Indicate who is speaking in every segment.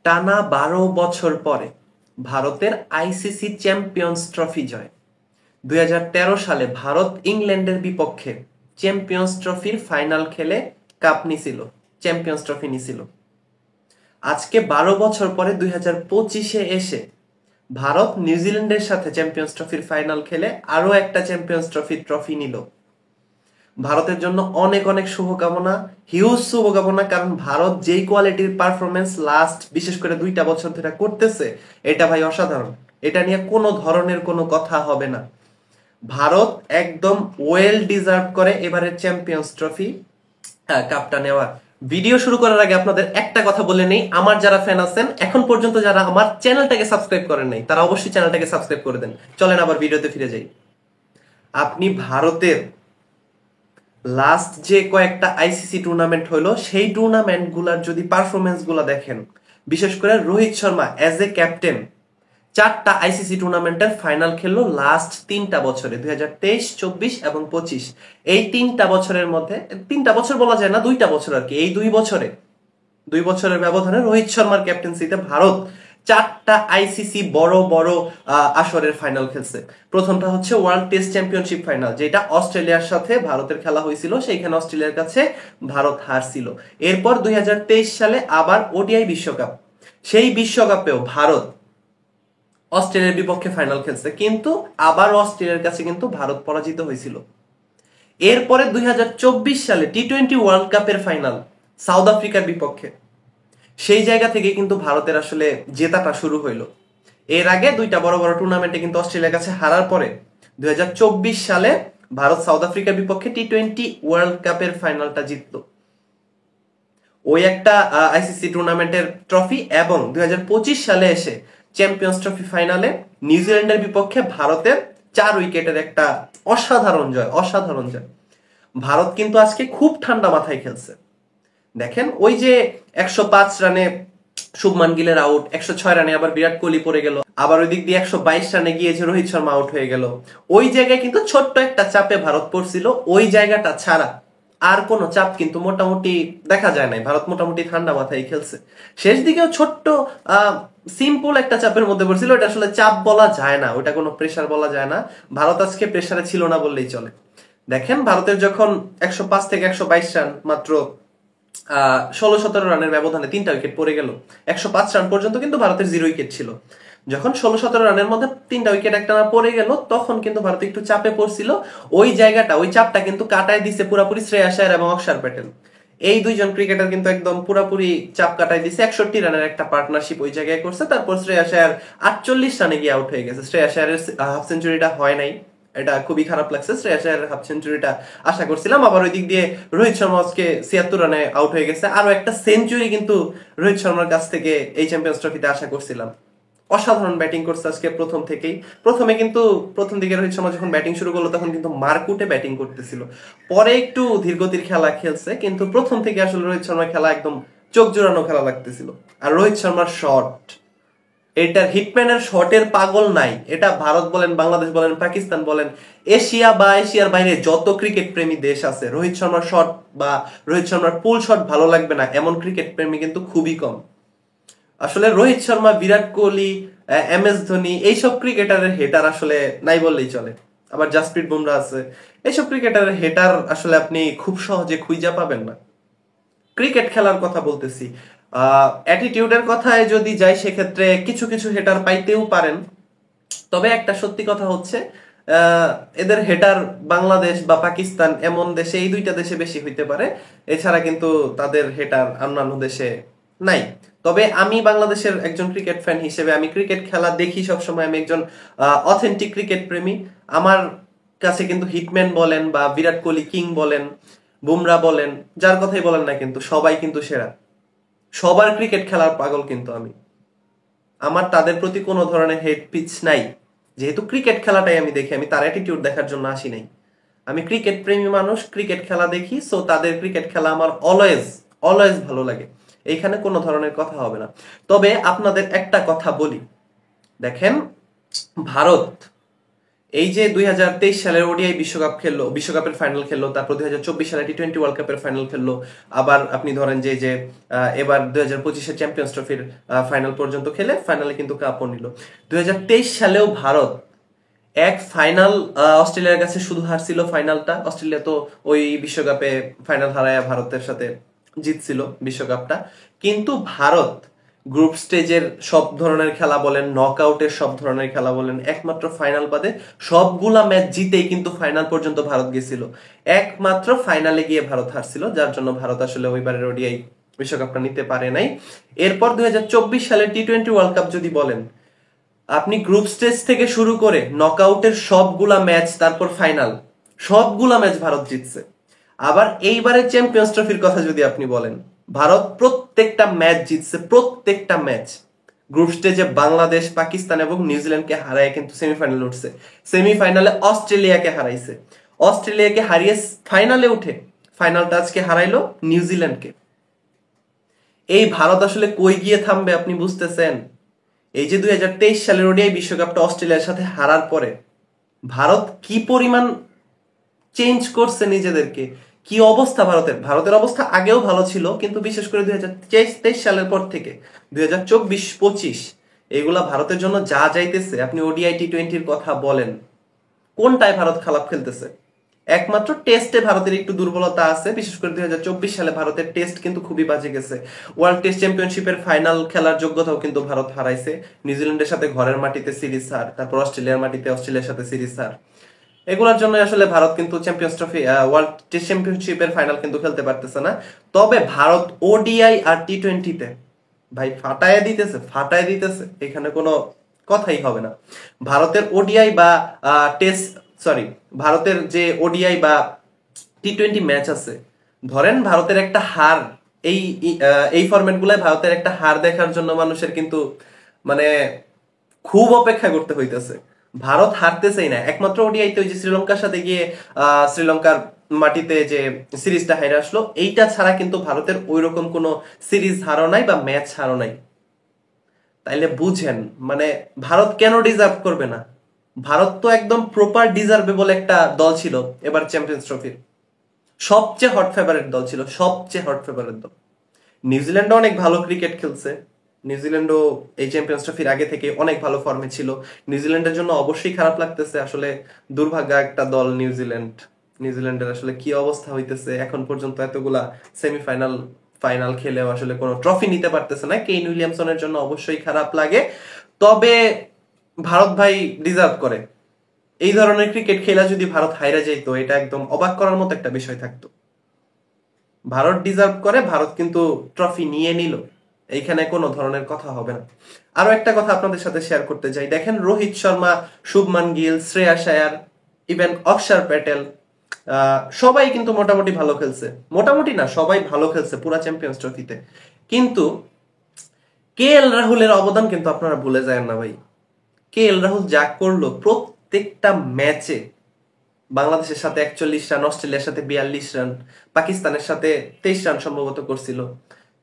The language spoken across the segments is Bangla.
Speaker 1: টানা 12 বছর পরে ভারতের আইসিসি চ্যাম্পিয়ন্স ট্রফি জয়। 2013 সালে ভারত ইংল্যান্ডের বিপক্ষে চ্যাম্পিয়ন্স ট্রফির ফাইনাল খেলে কাপ নিছিল, চ্যাম্পিয়ন্স ট্রফি নিছিল। আজকে 12 বছর পরে 2025-এ এসে ভারত নিউজিল্যান্ডের সাথে চ্যাম্পিয়ন্স ট্রফির ফাইনাল খেলে আরো একটা চ্যাম্পিয়ন্স ট্রফি নিল। ভারতের জন্য অনেক অনেক শুভকামনা, হিউজ শুভকামনা, কারণ ভারত যেই কোয়ালিটির পারফরমেন্স লাস্ট বিশেষ করে 2টা বছর ধরে করতেছে, এটা ভাই অসাধারণ। এটা নিয়ে কোনো ধরনের কোনো কথা হবে না। ভারত একদম ওয়েল ডিজার্ভ করে এবারের চ্যাম্পিয়ন্স ট্রফি কাপটা নেওয়ার। ভিডিও শুরু করার আগে আপনাদের একটা কথা বলে নেই, আমার যারা ফ্যান আছেন এখন পর্যন্ত যারা আমার চ্যানেলটাকে সাবস্ক্রাইব করেন নাই তারা অবশ্যই চ্যানেলটাকে সাবস্ক্রাইব করে দেন। চলেন আবার ভিডিওতে ফিরে যাই। আপনি ভারতের লাস্ট যে কয়েকটা আইসিসি টুর্নামেন্ট হলো সেই টুর্নামেন্ট গুলার যদি পারফরমেন্স গুলা দেখেন, বিশেষ করে Rohit Sharma as a captain 4টা আইসিসি টুর্নামেন্টের ফাইনাল খেললো লাস্ট 3টা বছরে, 2023, 24 এবং 25। এই 3টা বছরের মধ্যে, 3টা বছর বলা যায় না, 2টা বছর আর কি, এই 2 বছরের ব্যবধানে রোহিত শর্মার ক্যাপ্টেন্সিতে ভারত 4টা আইসিসি বড় বড় আসরের ফাইনাল খেলছে। প্রথমটা হচ্ছে ওয়ার্ল্ড টেস্ট চ্যাম্পিয়নশিপ ফাইনাল, যেটা অস্ট্রেলিয়ার সাথে ভারতের খেলা হয়েছিল, সেইখানে অস্ট্রেলিয়ার কাছে ভারত হারছিল। এরপর 2023 সালে আবার ওডিআই বিশ্বকাপ, সেই বিশ্বকাপেও ভারত অস্ট্রেলিয়ার বিপক্ষে ফাইনাল খেলছে, কিন্তু আবার অস্ট্রেলিয়ার কাছে কিন্তু ভারত পরাজিত হয়েছিল। এরপরে 2024 সালে টি-20 ওয়ার্ল্ড কাপের ফাইনাল সাউথ আফ্রিকার বিপক্ষে, সেই জায়গা থেকে কিন্তু ভারতের আসলে জেতাটা শুরু হইলো। এর আগে 2টা বড় বড় টুর্নামেন্টে কিন্তু অস্ট্রেলিয়ার কাছে হারার পরে 2024 সালে ভারত সাউথ আফ্রিকার বিপক্ষে টি-20 ওয়ার্ল্ড কাপের ফাইনালটা জিতলো। ওই একটা আইসিসি টুর্নামেন্টের ট্রফি, এবং 2025 সালে এসে চ্যাম্পিয়ন্স ট্রফি ফাইনালে নিউজিল্যান্ডের বিপক্ষে ভারতের 4 উইকেটের একটা অসাধারণ জয়। ভারত কিন্তু আজকে খুব ঠান্ডা মাথায় খেলছে। দেখেন, ওই যে 105 রানে শুভমান গিলের আউট, 106 রানে আবার বিরাট কোহলি পড়ে গেল, আবার ওই দিক দিয়ে 122 রানে গিয়ে যে রোহিত শর্মা আউট হয়ে গেল, ওই জায়গায় কিন্তু ছোট্ট একটা চাপে ভারত পড়ছিল। ওই জায়গাটা ছাড়া আর কোনো চাপ কিন্তু মোটামুটি দেখা যায় নাই। ভারত মোটামুটি ঠান্ডা মাথায় খেলছে। শেষ দিকেও ছোট্ট সিম্পল একটা চাপের মধ্যে পড়ছিল, এটা আসলে চাপ বলা যায় না, ওটা কোনো প্রেসার বলা যায় না। ভারত আজকে প্রেসারে ছিল না বললেই চলে। দেখেন, ভারতের যখন 105 থেকে 122 রান, মাত্র 16-17 রানের ব্যবধানে 3টা উইকেট পড়ে গেল। 105 রান পর্যন্ত কিন্তু ভারতের 0 উইকেট ছিল। যখন 16-17 রানের মধ্যে 3টা উইকেট একটানা পড়ে গেল, তখন কিন্তু ভারত একটু চাপে পড়ছিল। ওই জায়গাটা, ওই চাপটা কিন্তু কাটায় দিছে পুরাপুরি শ্রেয়াস আয়ার এবং অক্ষর প্যাটেল। এই দুইজন ক্রিকেটার কিন্তু একদম পুরাপুরি চাপ কাটায় দিছে। 61 রানের একটা পার্টনারশিপ ওই জায়গায় করছে। তারপর শ্রেয়াস আয়ার 48 রানে গিয়ে আউট হয়ে গেছে। শ্রেয়াস আয়ারের হাফ সেঞ্চুরিটা হয় নাই, এটা খুবই খারাপ লাগছে। শ্রেয়াস আয়ারের হাফ সেঞ্চুরিটা আশা করছিলাম। আবার ওই দিক দিয়ে রোহিত শর্মা আজকে 76 রানে আউট হয়ে গেছে। আরো একটা সেঞ্চুরি কিন্তু রোহিত শর্মার কাছ থেকে এই চ্যাম্পিয়ন্স ট্রফিতে আশা করছিলাম। অসাধারণ ব্যাটিং করছে আজকে প্রথম থেকেই। প্রথম দিকে রোহিত শর্মা যখন ব্যাটিং শুরু করলো তখন কিন্তু মারকুটে ব্যাটিং করতেছিল, পরে একটু ধীরগতির খেলা খেলছে, কিন্তু প্রথম থেকে আসলে রোহিত শর্মার খেলা একদম চোখ জোড়ানো খেলা লাগতেছিল। আর রোহিত শর্মার শট, এটার হিটম্যানের শটের পাগল নাই। এটা ভারত বলেন, বাংলাদেশ বলেন, পাকিস্তান বলেন, এশিয়া বা এশিয়ার বাইরে যত ক্রিকেট প্রেমী দেশ আছে, রোহিত শর্মার শট বা রোহিত শর্মার পুল শট ভালো লাগবে না এমন ক্রিকেট প্রেমী কিন্তু খুবই কম। আসলে রোহিত শর্মা, বিরাট কোহলি, এম এস ধোনি, এইসব ক্রিকেটারের হেটার আসলে নাই বললেই চলে। আবার জাসপ্রীত বুমরা আছে। এইসব ক্রিকেটারের হেটার আসলে আপনি খুব সহজে খুঁজে পাবেন না। ক্রিকেট খেলার কথা বলতেছি। অ্যাটিটিউডের কথায় যদি যাই, সেক্ষেত্রে কিছু কিছু হেটার পাইতেও পারেন। তবে একটা সত্যি কথা হচ্ছে, এদের হেটার বাংলাদেশ বা পাকিস্তান এমন দেশে, এই 2টা দেশে বেশি হইতে পারে। এছাড়া কিন্তু তাদের হেটার অন্যান্য দেশে নাই। তবে আমি বাংলাদেশের একজন ক্রিকেট ফ্যান হিসেবে আমি ক্রিকেট খেলা দেখি সবসময়। আমি একজন অথেন্টিক ক্রিকেট প্রেমী। আমার কাছে কিন্তু হিটম্যান বলেন বা বিরাট কোহলি কিং বলেন, বুমরা বলেন, যার কথাই বলেন না, কিন্তু সবাই কিন্তু সেরা। সবার ক্রিকেট খেলার পাগল কিন্তু আমি। আমার তাদের প্রতি কোনো ধরনের হেট পিচ নাই। যেহেতু ক্রিকেট খেলাটাই আমি দেখি, আমি তার অ্যাটিটিউড দেখার জন্য আসি নাই। আমি ক্রিকেট প্রেমী মানুষ, ক্রিকেট খেলা দেখি, সো তাদের ক্রিকেট খেলা আমার অলওয়েজ অলওয়েজ ভালো লাগে। এইখানে কোনো ধরনের কথা হবে না। তবে আপনাদের একটা কথা বলি, দেখেন, ভারত এই যে 2023 সালের ওডিআই বিশ্বকাপ খেললো, বিশ্বকাপের ফাইনাল খেললো, তারপর 2024 সালে টি-20 ওয়ার্ল্ড কাপের ফাইনাল খেললো, আবার আপনি ধরেন যে এবার 2025-এর চ্যাম্পিয়ন্স ট্রফির ফাইনাল পর্যন্ত খেলে ফাইনালে কিন্তু কাপও নিল। 2023 সালেও ভারত এক ফাইনাল অস্ট্রেলিয়ার কাছে শুধু হারছিল ফাইনালটা। অস্ট্রেলিয়া তো ওই বিশ্বকাপে ফাইনাল হারায় ভারতের সাথে জিতছিল বিশ্বকাপটা, কিন্তু ভারত গ্রুপ স্টেজের সব ধরনের খেলা বলেন, নকআউটের সব ধরনের খেলা বলেন, একমাত্র ফাইনাল বাদে সবগুলা ম্যাচ জিতেই কিন্তু ফাইনাল পর্যন্ত ভারত গেছিল। একমাত্র ফাইনালে গিয়ে ভারত হারছিল, যার জন্য ভারত আসলে ওইবারের ওডিআই বিশ্বকাপটা নিতে পারে নাই। এরপর 2024 সালে টি-20 ওয়ার্ল্ড কাপ যদি বলেন, আপনি গ্রুপ স্টেজ থেকে শুরু করে নকআউটের সবগুলা ম্যাচ, তারপর ফাইনাল, সবগুলা ম্যাচ ভারত জিতছে। আবার এইবারের চ্যাম্পিয়ন্স ট্রফির কথা যদি আপনি বলেন, ভারত প্রত্যেকটা ম্যাচ জিতছে, প্রত্যেকটা ম্যাচ। গ্রুপ স্টেজে বাংলাদেশ, পাকিস্তান এবং নিউজিল্যান্ডকে হারায় কিন্তু সেমিফাইনালে উঠছে। সেমিফাইনালে অস্ট্রেলিয়াকে হারাইছে, অস্ট্রেলিয়াকে হারিয়ে ফাইনালে উঠে ফাইনালটা আজকে হারাইলো নিউজিল্যান্ডকে। এই ভারত আসলে কই গিয়ে থামবে আপনি বুঝতেছেন? এই যে 2023 সালের ওডিআই বিশ্বকাপটা অস্ট্রেলিয়ার সাথে হারার পরে ভারত কি পরিমাণ চেঞ্জ করছে নিজেদেরকে, কি অবস্থা ভারতের। ভারতের অবস্থা আগেও ভালো ছিল, কিন্তু বিশেষ করে 2023 সালের পর থেকে 2024-25 এগুলা ভারতের জন্য যা যাইতেছে, আপনি ওডিআই টি-20-র কথা বলেন, কোনটায় ভারত খারাপ খেলতেছে? একমাত্র টেস্টে ভারতের একটু দুর্বলতা আছে, বিশেষ করে 2024 সালে ভারতের টেস্ট কিন্তু খুবই বাজে গেছে। ওয়ার্ল্ড টেস্ট চ্যাম্পিয়নশিপের ফাইনাল খেলার যোগ্যতাও কিন্তু ভারত হারাইছে। নিউজিল্যান্ডের সাথে ঘরের মাটিতে সিরিজ হার, তারপর অস্ট্রেলিয়ার মাটিতে অস্ট্রেলিয়ার সাথে সিরিজ হার। এগুলোর জন্য আসলে ভারত কিন্তু চ্যাম্পিয়ন্স ট্রফি, ওয়ার্ল্ড টেস্ট চ্যাম্পিয়নশিপের ফাইনাল কিন্তু খেলতে পারতেছে না। তবে ভারত ওডিআই আর টি-20-তে ভাই ফাটায় দিতেছে, এখানে কোনো কথাই হবে না। ভারতের ওডিআই বা টেস্ট, সরি, ভারতের যে ওডিআই বা টি-20 ম্যাচ আছে, ধরেন ভারতের একটা হার, এই ফরম্যাট গুলায় ভারতের একটা হার দেখার জন্য মানুষের কিন্তু মানে খুব অপেক্ষা করতে হইতেছে। ভারত হারতেছেই না। একমাত্র ওডিআইতে ওই যে শ্রীলঙ্কার সাথে গিয়ে শ্রীলঙ্কার মাটিতে যে সিরিজটা হারে আসলো, এইটা ছাড়া কিন্তু ভারতের ওইরকম কোনো সিরিজ হারও নাই বা ম্যাচ হারও নাই। তাইলে বুঝেন মানে ভারত কেন ডিজার্ভ করবে না? ভারত তো একদম প্রপার ডিজার্ভেবল একটা দল ছিল এবার চ্যাম্পিয়ন্স ট্রফির, সবচেয়ে হট ফেভারিট দল ছিল, সবচেয়ে হট ফেভারিট দল। নিউজিল্যান্ডও অনেক ভালো ক্রিকেট খেলছে, নিউজিল্যান্ডও এই চ্যাম্পিয়ন্স ট্রফির আগে থেকে অনেক ভালো ফর্মে ছিল। নিউজিল্যান্ডের জন্য অবশ্যই খারাপ লাগতেছে, আসলে দুর্ভাগ্য একটা দল নিউজিল্যান্ড। নিউজিল্যান্ডের আসলে কি অবস্থা হইতেছে, এখন পর্যন্ত এতগুলা সেমিফাইনাল ফাইনাল খেলেও আসলে কোনো ট্রফি নিতে পারতেছে না। কেইন উইলিয়ামসনের জন্য অবশ্যই খারাপ লাগে। তবে ভারত ভাই ডিজার্ভ করে। এই ধরনের ক্রিকেট খেলা যদি ভারত হাইরা যেত, এটা একদম অবাক করার মতো একটা বিষয় থাকতো। ভারত ডিজার্ভ করে, ভারত কিন্তু ট্রফি নিয়ে নিল, এইখানে কোনো ধরনের কথা হবে না। আরো একটা কথা আপনাদের সাথে শেয়ার করতে চাই, দেখেন রোহিত শর্মা, শুভমান গিল, শ্রেয়াস আয়ার, ইভেন অক্ষর প্যাটেল, সবাই কিন্তু মোটামুটি ভালো খেলছে। মোটামুটি না, সবাই ভালো খেলছে পুরা চ্যাম্পিয়ন্স ট্রফিতে। কিন্তু KL রাহুলের অবদান কিন্তু আপনারা ভুলে যায় না ভাই। KL রাহুল যা করলো, প্রত্যেকটা ম্যাচে বাংলাদেশের সাথে 41 রান, অস্ট্রেলিয়ার সাথে 42 রান, পাকিস্তানের সাথে 23 রান সম্ভবত করছিল।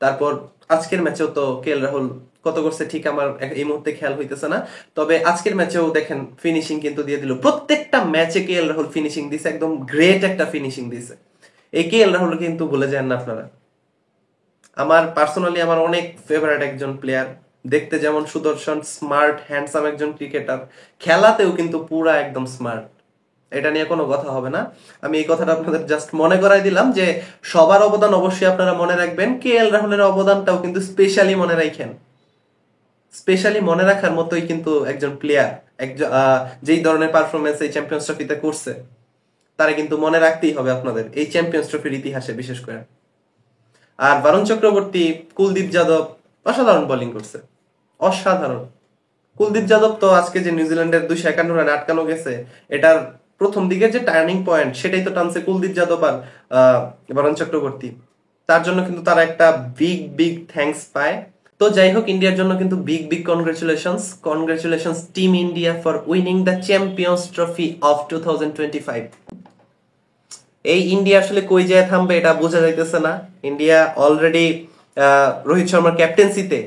Speaker 1: তারপর আজকের ম্যাচেও তো KL রাহুল কত করছে ঠিক আমার এই মুহূর্তে খেয়াল হইতেছে না, তবে আজকের ম্যাচেও দেখেন ফিনিশিং কিন্তু দিয়ে দিল। প্রত্যেকটা ম্যাচে KL রাহুল ফিনিশিং দিছে, একদম গ্রেট একটা ফিনিশিং দিছে। এই KL রাহুল কিন্তু ভুলে যান না আপনারা। আমার পার্সোনালি আমার অনেক ফেভারিট একজন প্লেয়ার, দেখতে যেমন সুদর্শন, স্মার্ট, হ্যান্ডসাম একজন ক্রিকেটার, খেলাতেও কিন্তু পুরা একদম স্মার্ট। এটা নিয়ে কোনো কথা হবে না। আমি এই কথাটা আপনাদের জাস্ট মনে করাই দিলাম যে সবার অবদান অবশ্যই আপনারা মনে রাখবেন, KL রাহুলের অবদানটাও কিন্তু স্পেশালি মনে রাখেন। স্পেশালি মনে রাখার মতোই কিন্তু একজন প্লেয়ার, একজন যেই ধরনের পারফরমেন্স এই চ্যাম্পিয়ন্স ট্রফিতে করছে, তারা কিন্তু মনে রাখতেই হবে আপনাদের এই চ্যাম্পিয়ন্স ট্রফির ইতিহাসে বিশেষ করে। আর বরুণ চক্রবর্তী, কুলদীপ যাদব অসাধারণ বোলিং করছে, অসাধারণ। কুলদীপ যাদব তো আজকে যে নিউজিল্যান্ডের 251 রানে আটকানো গেছে, এটার প্রথম দিকের যে টার্নিং পয়েন্ট, সেটাই তো টানছে কুলদীপ যাদব আর বরুণ চক্রবর্তী। তার জন্য কিন্তু তারা একটা বিগ থ্যাঙ্কস পায়। তো যাই হোক, ইন্ডিয়ার জন্য কিন্তু big congratulations team India for winning the champions trophy of 2025। এই ইন্ডিয়া আসলে কই যায় থামবে এটা বোঝা যাইতেছে না। ইন্ডিয়া অলরেডি রোহিত শর্মার ক্যাপ্টেন্সিতে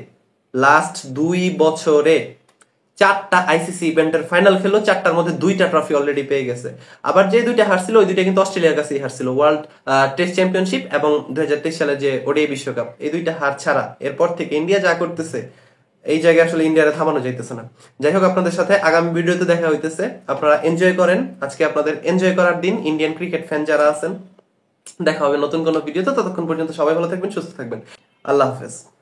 Speaker 1: লাস্ট 2 বছরে 4টা আইসিসি ইভেন্টের ফাইনাল খেললো, 4টার মধ্যে 2টা ট্রফি অলরেডি পেয়ে গেছে। আবার যে 2টা হারছিল ওই 2টা কিন্তু অস্ট্রেলিয়ার কাছেই হারছিল, ওয়ার্ল্ড টেস্ট চ্যাম্পিয়নশিপ এবং 2023 সালে যে ওডিআই বিশ্বকাপ, এই 2টা হার ছাড়া এরপর থেকে ইন্ডিয়া যা করতেছে এই জায়গায় আসলে ইন্ডিয়ারে থামানো যাইতেছে না। যাই হোক, আপনাদের সাথে আগামী ভিডিওতে দেখা হইতেছে, আপনারা এনজয় করেন। আজকে আপনাদের এনজয় করার দিন, ইন্ডিয়ান ক্রিকেট ফ্যান যারা আছেন। দেখা হবে নতুন কোনো ভিডিওতে, ততক্ষণ পর্যন্ত সবাই ভালো থাকবেন, সুস্থ থাকবেন। আল্লাহ হাফেজ।